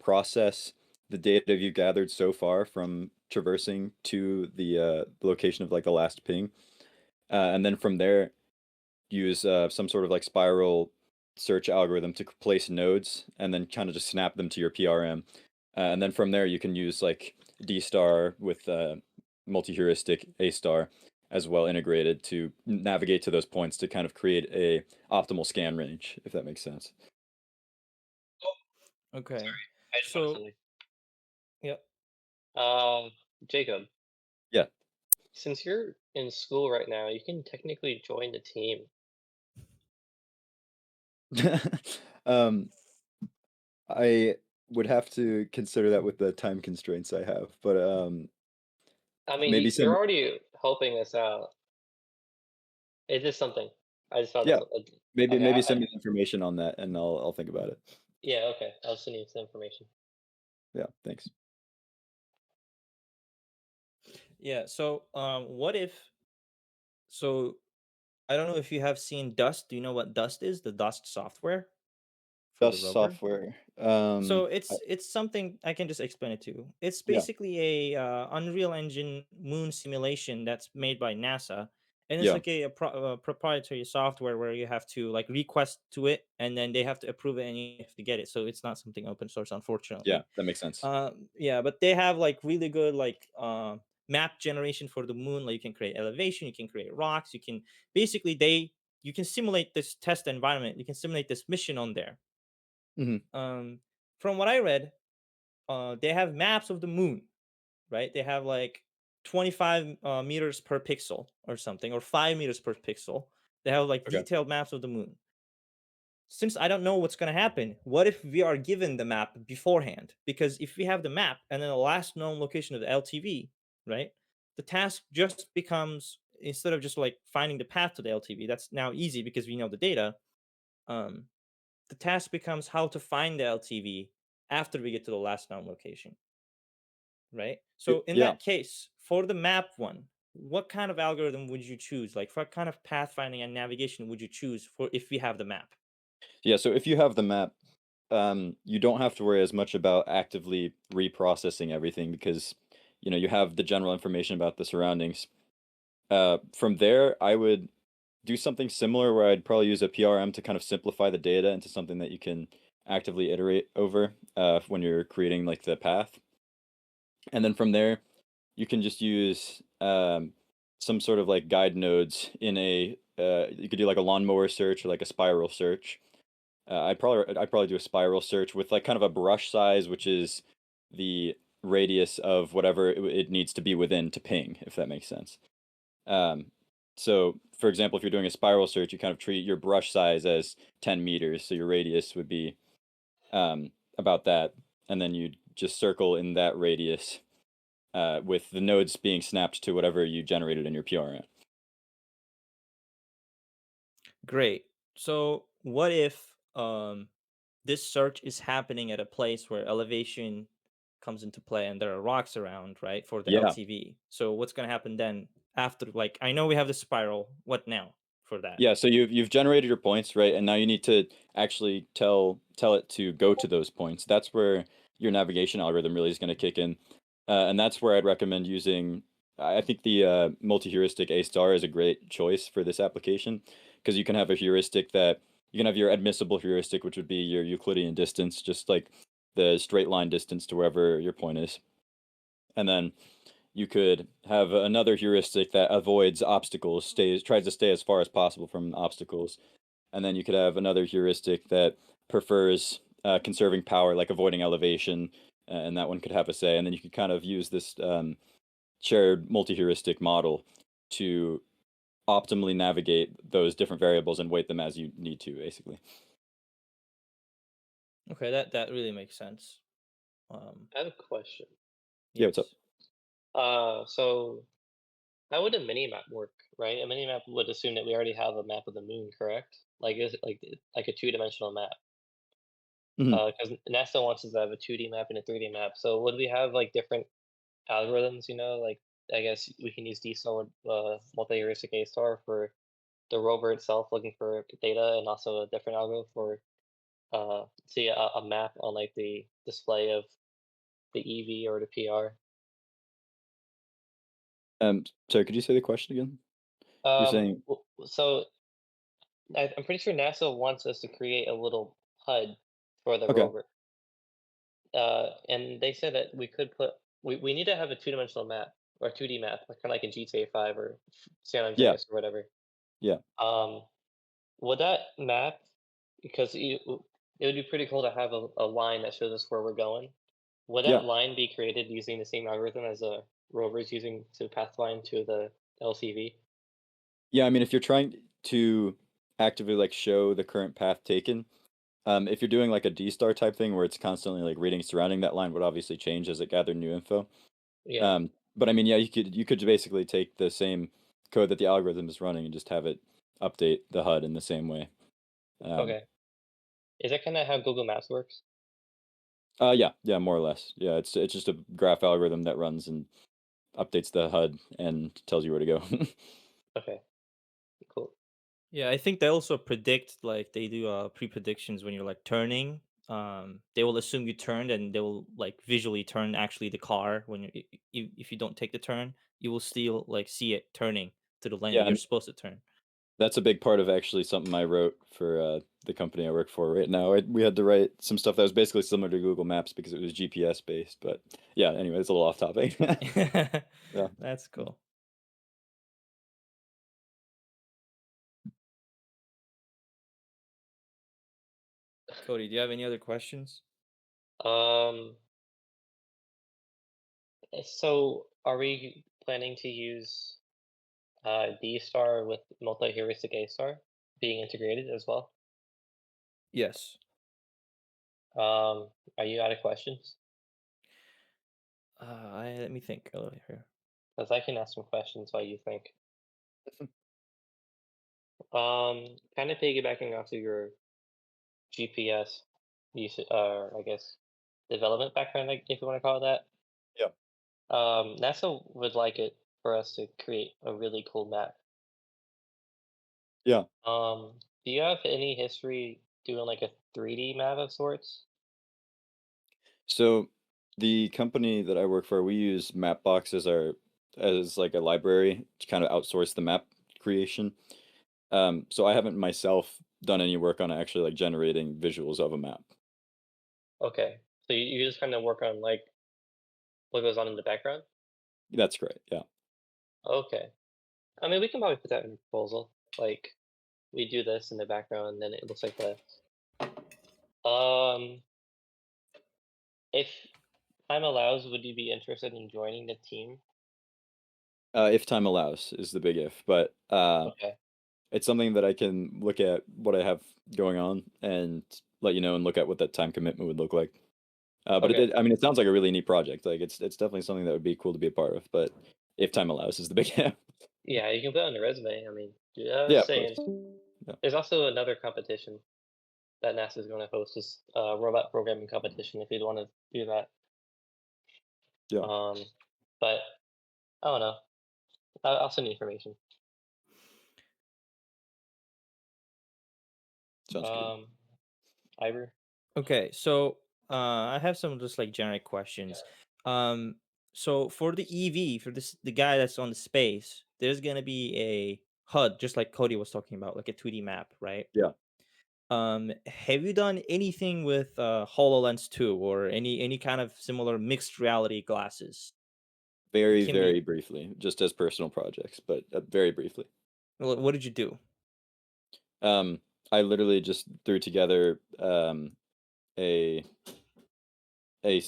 process the data you gathered so far from traversing to the location of like the last ping, and then from there use some sort of like spiral search algorithm to place nodes, and then kind of just snap them to your PRM, and then from there you can use like D star with multi-heuristic A star as well integrated to navigate to those points to kind of create a optimal scan range, if that makes sense. Oh, Okay. sorry. I just wanted So, something. yeah. Um, Jacob, Yeah. since you're in school right now, you can technically join the team. um, I would have to consider that with the time constraints I have, but I mean, maybe you're some. already helping us out. It's just something. I just found Yeah, out. maybe Okay, send me the information on that, and I'll think about it. yeah, okay. I'll send you some information. Yeah, thanks. Yeah. So, what if? So, I don't know if you have seen Dust. Do you know what Dust is? The Dust software for the Dust rover. software. So I, it's something I can just explain it to you. It's yeah, basically a Unreal Engine moon simulation that's made by NASA, and it's yeah, like a proprietary software where you have to like request to it, and then they have to approve it, and you have to get it. So it's not something open source, yeah. unfortunately. That makes sense. Yeah, but they have like really good like map generation for the moon. Like you can create elevation, you can create rocks, you can basically they you can simulate this test environment, you can simulate this mission on there. Hmm. Um, from what I read, they have maps of the moon, right? They have like 25 meters per pixel or something, or 5 meters per pixel. They have like Okay. detailed maps of the moon. Since I don't know what's going to happen, what if we are given the map beforehand? Because if we have the map and then the last known location of the LTV, right? The task just becomes, instead of just like finding the path to the LTV, that's now easy because we know the data. Um, the task becomes how to find the LTV after we get to the last known location, right? So in Yeah, that case, for the map one, what kind of algorithm would you choose? Like what kind of pathfinding and navigation would you choose for if we have the map? yeah. So if you have the map, you don't have to worry as much about actively reprocessing everything because you have the general information about the surroundings. From there, I would do something similar where I'd probably use a PRM to kind of simplify the data into something that you can actively iterate over when you're creating like the path. And then from there, you can just use some sort of like guide nodes in a. You could do like a lawnmower search or like a spiral search. I'd probably do a spiral search with like kind of a brush size, which is the radius of whatever it needs to be within to ping, if that makes sense. Um, so, for example, if you're doing a spiral search, you kind of treat your brush size as 10 meters, so your radius would be about that, and then you just circle in that radius with the nodes being snapped to whatever you generated in your PRM. Great. So what if this search is happening at a place where elevation comes into play and there are rocks around, right, for the Yeah, LTV? So what's going to happen then after, like, I know we have the spiral. What now for that? yeah. So you've generated your points, right? And now you need to actually tell it to go to those points. That's where your navigation algorithm really is going to kick in, and that's where I'd recommend using. I think the multi-heuristic A star is a great choice for this application because you can have a heuristic that you can have your admissible heuristic, which would be your Euclidean distance, just like the straight line distance to wherever your point is, and then you could have another heuristic that avoids obstacles, tries to stay as far as possible from obstacles, and then you could have another heuristic that prefers conserving power, like avoiding elevation, and that one could have a say. And then you could kind of use this shared multi-heuristic model to optimally navigate those different variables and weight them as you need to, basically. Okay, that really makes sense. Um, I have a question. Yeah, what's up? yes. So how would a mini map work, right? A mini map would assume that we already have a map of the moon, correct? Like is it like a two-dimensional map? Mhm. Because NASA wants us to have a 2D map and a 3D map. So would we have like different algorithms? Like I guess we can use D-star, multi-heuristic A-star for the rover itself looking for data, and also a different algo for see a map on like the display of the EV or the PR. Sorry, could you say the question again? You're saying So I'm pretty sure NASA wants us to create a little HUD for the okay, rover, and they said that we could put we need to have a two-dimensional map or 2D map, like kind of like in GTA 5 or San yeah, Andreas or whatever. yeah, Um, would that map because it would be pretty cool to have a line that shows us where we're going. Would yeah, that line be created using the same algorithm as a rover is using to pathfind to the LCV? yeah. I mean, if you're trying to actively like show the current path taken, if you're doing like a D-star type thing where it's constantly like reading surrounding, that line would obviously change as it gathered new info. Yeah. But I mean, yeah, you could basically take the same code that the algorithm is running and just have it update the HUD in the same way. Um, Okay. Is that kind of how Google Maps works? yeah, yeah, more or less. Yeah, it's just a graph algorithm that runs and updates the HUD and tells you where to go. Okay. Cool. Yeah, I think they also predict like they do pre-predictions when you're like turning. They will assume you turned and they will like visually turn actually the car when if you don't take the turn, you will still like see it turning to the lane Yeah, that you're supposed to turn. that's a big part of actually something I wrote for the company I work for right now. We had to write some stuff that was basically similar to Google Maps because it was GPS based. But yeah, anyway, it's a little off topic. Yeah. That's cool. Cody, do you have any other questions? Um, so are we planning to use D star with multi heuristic A star being integrated as well? Yes. Are you out of questions? Let me think a little here. Because I can ask some questions while you think. Kind of piggybacking off of your GPS use, I guess, development background, like, if you want to call it that. Yeah. NASA would like it for us to create a really cool map. Yeah. Do you have any history doing like a 3D map of sorts? So the company that I work for, we use Mapbox as like a library to kind of outsource the map creation. So I haven't myself done any work on actually like generating visuals of a map. Okay, so you just kind of work on like what goes on in the background. That's great. Yeah. Okay, I mean we can probably put that in a proposal. Like we do this in the background, and then it looks like this. Um, if time allows, would you be interested in joining the team? If time allows is the big if, but Okay, it's something that I can look at what I have going on and let you know and look at what that time commitment would look like. But okay, I mean, it sounds like a really neat project. Like it's definitely something that would be cool to be a part of. But if time allows, is the big if. yeah, you can put it on the resume. I mean, Yeah, just of course. saying. Yeah, There's also another competition that NASA is going to host, this robot programming competition. If you'd want to do that, yeah, um, but I don't know. I'll send you information. sounds good. Um, Iber. Okay, so I have some just like generic questions. Um, so for the EV, for this the guy that's on the space, there's gonna be a HUD, just like Cody was talking about, like a 2D map, right? Yeah, Have you done anything with HoloLens 2 or any kind of similar mixed reality glasses? It very can be. very briefly, just as personal projects, but very briefly. Well, what did you do? Um, I literally just threw together a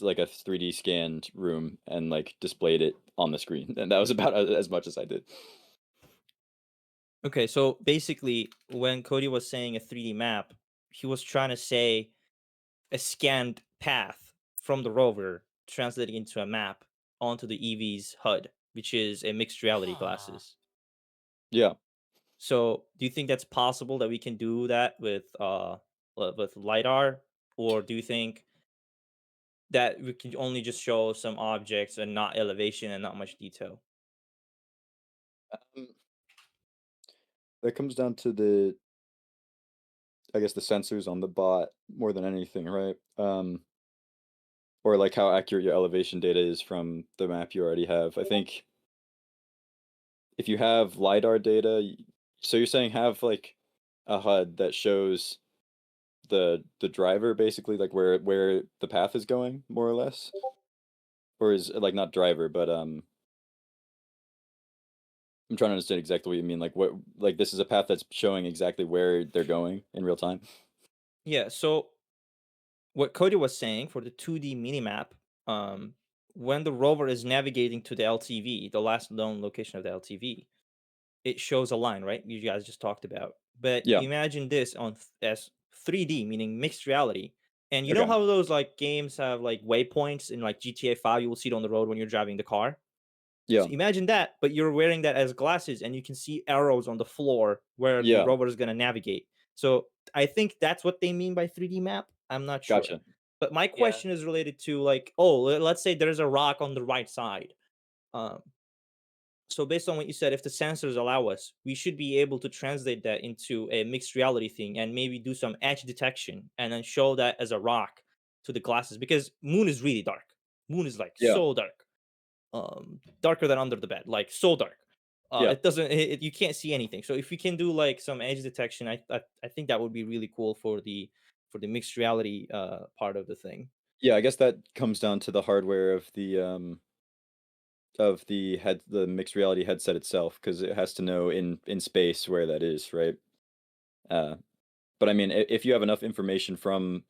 like a 3D scanned room and like displayed it on the screen, and that was about as much as I did. Okay, so basically, when Cody was saying a 3D map, he was trying to say a scanned path from the rover translating into a map onto the EV's HUD, which is a mixed reality glasses. Yeah. So, do you think that's possible that we can do that with lidar, or do you think that we can only just show some objects and not elevation and not much detail? Um, that comes down to the I guess the sensors on the bot more than anything, right? Or like how accurate your elevation data is from the map you already have. I think if you have lidar data, so you're saying have like a HUD that shows the driver basically like where the path is going more or less, or is like not driver, but I'm trying to understand exactly what you mean. Like what like this is a path that's showing exactly where they're going in real time. Yeah. So what Cody was saying for the 2D minimap, um, when the rover is navigating to the LTV, the last known location of the LTV, it shows a line, right? You guys just talked about. But Yeah. imagine this as 3D, meaning mixed reality. And you know Okay. how those like games have like waypoints in like GTA 5, you will see it on the road when you're driving the car. So Yeah. imagine that, but you're wearing that as glasses and you can see arrows on the floor where the Yeah. rover is going to navigate. So I think that's what they mean by 3D map. I'm not sure. Gotcha. But my Yeah. question is related to like, oh, let's say there's a rock on the right side. Um, so based on what you said, if the sensors allow us, we should be able to translate that into a mixed reality thing and maybe do some edge detection and then show that as a rock to the glasses because moon is really dark. Moon is like Yeah. so dark, darker than under the bed, like so dark. Yeah. It doesn't, you can't see anything. So if we can do like some edge detection, I think that would be really cool for the mixed reality part of the thing. Yeah, I guess that comes down to the hardware of the mixed reality headset itself because it has to know in space where that is, right? Uh, but I mean, if you have enough information from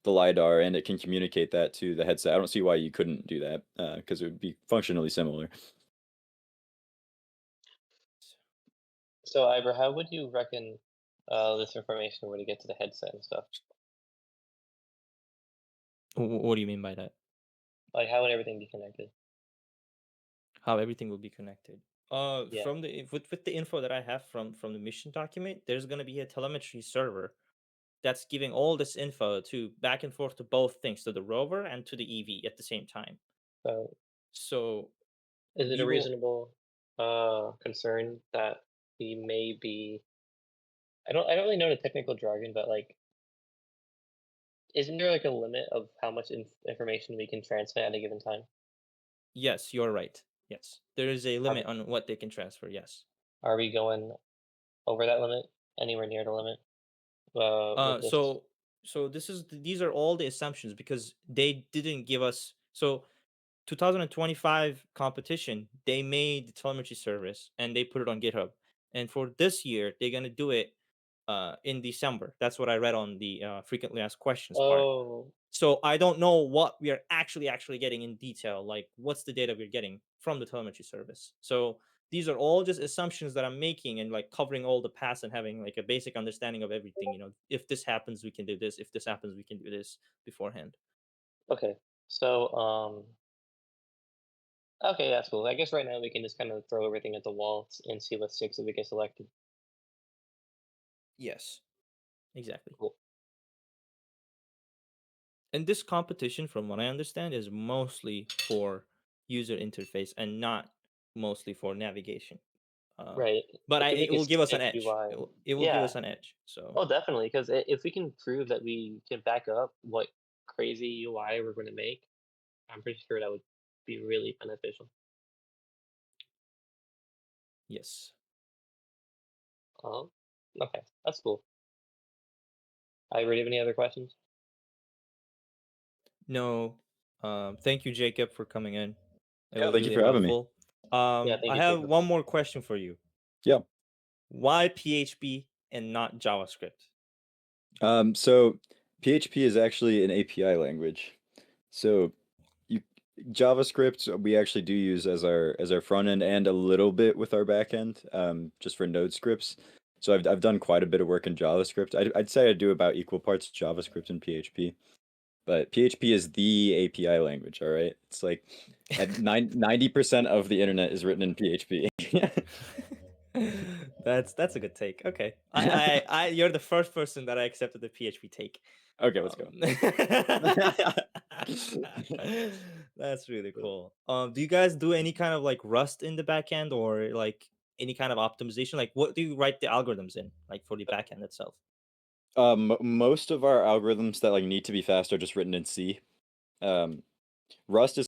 the lidar and it can communicate that to the headset, I don't see why you couldn't do that because it would be functionally similar. So, Ivor, how would you reckon this information were to get to the headset and stuff? What do you mean by that? Like, how would everything be connected? How everything will be connected. Yeah. From the with the info that I have from the mission document, there's gonna be a telemetry server that's giving all this info to back and forth to both things, to the rover and to the EV at the same time. So, So is it we a will, reasonable concern that we may be? I don't really know the technical jargon, but like, isn't there like a limit of how much information we can transmit at a given time? yes, you're right. Yes, there is a Are limit on what they can transfer. Yes. are we going over that limit? Anywhere near the limit? With Uh, this? so these are all the assumptions because they didn't give us. So 2025 competition, they made the telemetry service and they put it on GitHub. And for this year, they're gonna do it in December. That's what I read on the frequently asked questions part. Oh, So I don't know what we are actually getting in detail. Like what's the data we're getting from the telemetry service. So these are all just assumptions that I'm making and like covering all the past and having like a basic understanding of everything. You know, if this happens, we can do this. If this happens, we can do this beforehand. okay. So, okay, that's cool. I guess right now we can just kind of throw everything at the wall and see what sticks if we get selected. Yes, exactly. Cool. And this competition, from what I understand, is mostly for user interface and not mostly for navigation. Um, Right. but It could it make a will give us an sick edge. UI. It will give Yeah. us an edge. So Oh, definitely. Because if we can prove that we can back up what crazy UI we're going to make, I'm pretty sure that would be really beneficial. yes. Um, okay, that's cool. I already have any other questions? No. Thank you, Jacob, for coming in. It Yeah, was thank you really for having me. helpful. Yeah, thank I you too have for one coming. more question for you. Yeah. Why PHP and not JavaScript? So PHP is actually an API language. So you JavaScript we actually do use as our front end and a little bit with our back end, just for node scripts. So I've done quite a bit of work in JavaScript. I'd say I do about equal parts JavaScript and PHP. But PHP is the API language, all right? It's like at 90% of the internet is written in PHP. That's a good take. Okay, you're the first person that I accepted the PHP take. Okay, let's go. That's really cool. Do you guys do any kind of like Rust in the backend or like any kind of optimization? Like, what do you write the algorithms in, like for the backend itself? Most of our algorithms that like need to be fast are just written in C. Um, Rust is